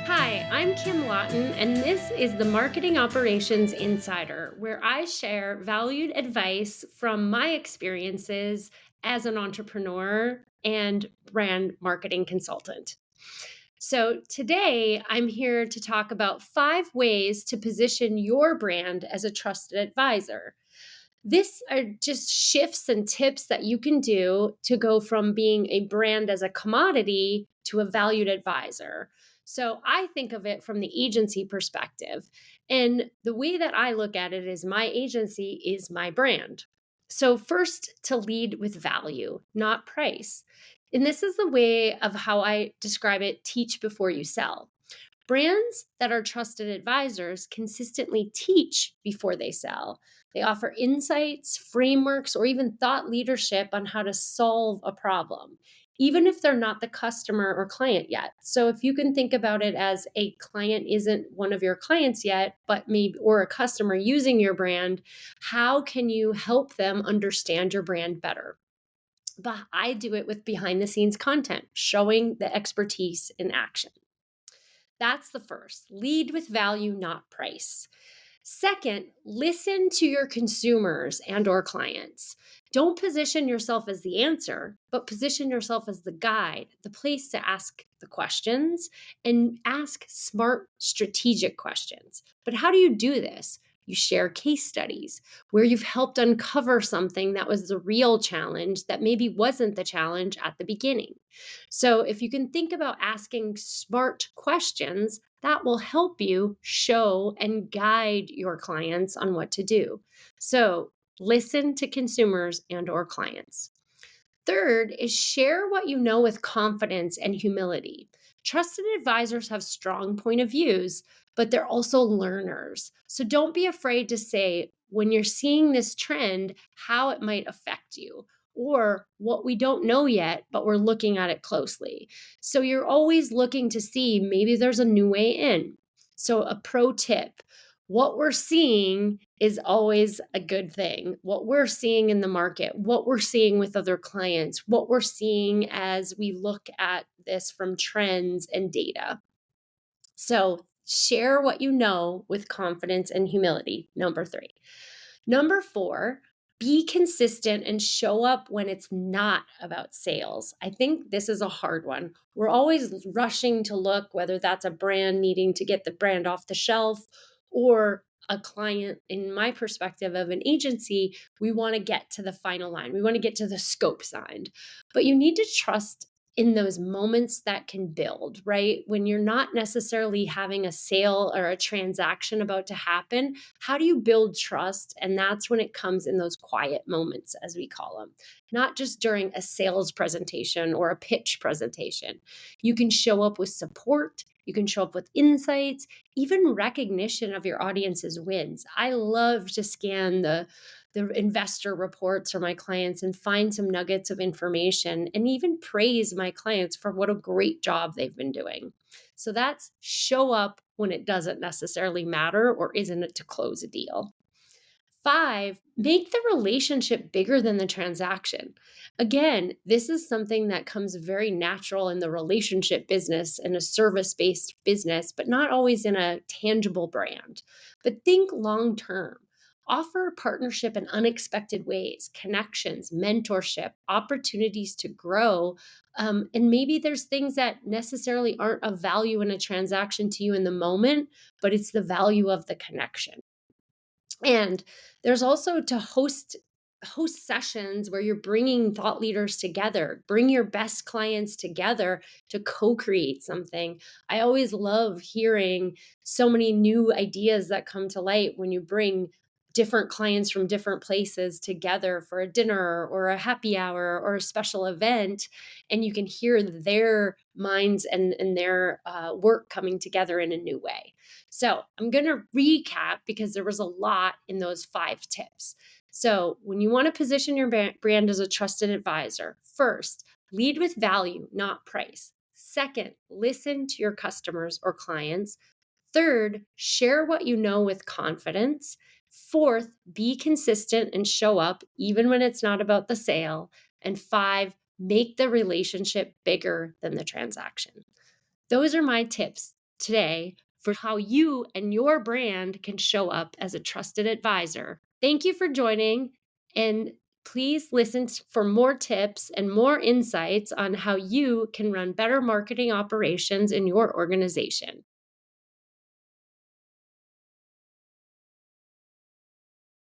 Hi, I'm Kim Lawton, and this is the Marketing Operations Insider, where I share valued advice from my experiences as an entrepreneur and brand marketing consultant. So, today I'm here to talk about 5 ways to position your brand as a trusted advisor. This are just shifts and tips that you can do to go from being a brand as a commodity to a valued advisor. So I think of it from the agency perspective. And the way that I look at it is my agency is my brand. So, first, to lead with value, not price. And this is the way of how I describe it: teach before you sell. Brands that are trusted advisors consistently teach before they sell. They offer insights, frameworks, or even thought leadership on how to solve a problem, even if they're not the customer or client yet. So if you can think about it as a client isn't one of your clients yet, but maybe or a customer using your brand, how can you help them understand your brand better? But I do it with behind the scenes content, showing the expertise in action. That's the first. Lead with value, not price. Second, listen to your consumers and or clients. Don't position yourself as the answer, but position yourself as the guide, the place to ask the questions and ask smart strategic questions. But how do you do this? You share case studies where you've helped uncover something that was the real challenge that maybe wasn't the challenge at the beginning. So, if you can think about asking smart questions, that will help you show and guide your clients on what to do. So, listen to consumers and or clients. Third is share what you know with confidence and humility. Trusted advisors have strong point of views, but they're also learners. So don't be afraid to say when you're seeing this trend, how it might affect you, or what we don't know yet, but we're looking at it closely. So you're always looking to see maybe there's a new way in. So, a pro tip: what we're seeing is always a good thing. What we're seeing in the market, what we're seeing with other clients, what we're seeing as we look at this from trends and data. So, share what you know with confidence and humility. Number 3. Number 4, be consistent and show up when it's not about sales. I think this is a hard one. We're always rushing to look, whether that's a brand needing to get the brand off the shelf or a client. In my perspective of an agency, we want to get to the final line. We want to get to the scope signed. But you need to trust in those moments that can build, right? When you're not necessarily having a sale or a transaction about to happen, how do you build trust? And that's when it comes in those quiet moments, as we call them, not just during a sales presentation or a pitch presentation. You can show up with support. You can show up with insights, even recognition of your audience's wins. I love to scan the investor reports for my clients and find some nuggets of information and even praise my clients for what a great job they've been doing. So that's show up when it doesn't necessarily matter or isn't it to close a deal. 5, make the relationship bigger than the transaction. Again, this is something that comes very natural in the relationship business and a service based business, but not always in a tangible brand. But think long term. Offer partnership in unexpected ways, connections, mentorship, opportunities to grow. And maybe there's things that necessarily aren't of value in a transaction to you in the moment, but it's the value of the connection. And there's also to host sessions where you're bringing thought leaders together, bring your best clients together to co-create something. I always love hearing so many new ideas that come to light when you bring different clients from different places together for a dinner or a happy hour or a special event, and you can hear their minds and their work coming together in a new way. So I'm going to recap because there was a lot in those 5 tips. So, when you want to position your brand as a trusted advisor, first, lead with value, not price. Second, listen to your customers or clients. Third, share what you know with confidence. Fourth, be consistent and show up even when it's not about the sale. And 5, make the relationship bigger than the transaction. Those are my tips today for how you and your brand can show up as a trusted advisor. Thank you for joining, and please listen for more tips and more insights on how you can run better marketing operations in your organization.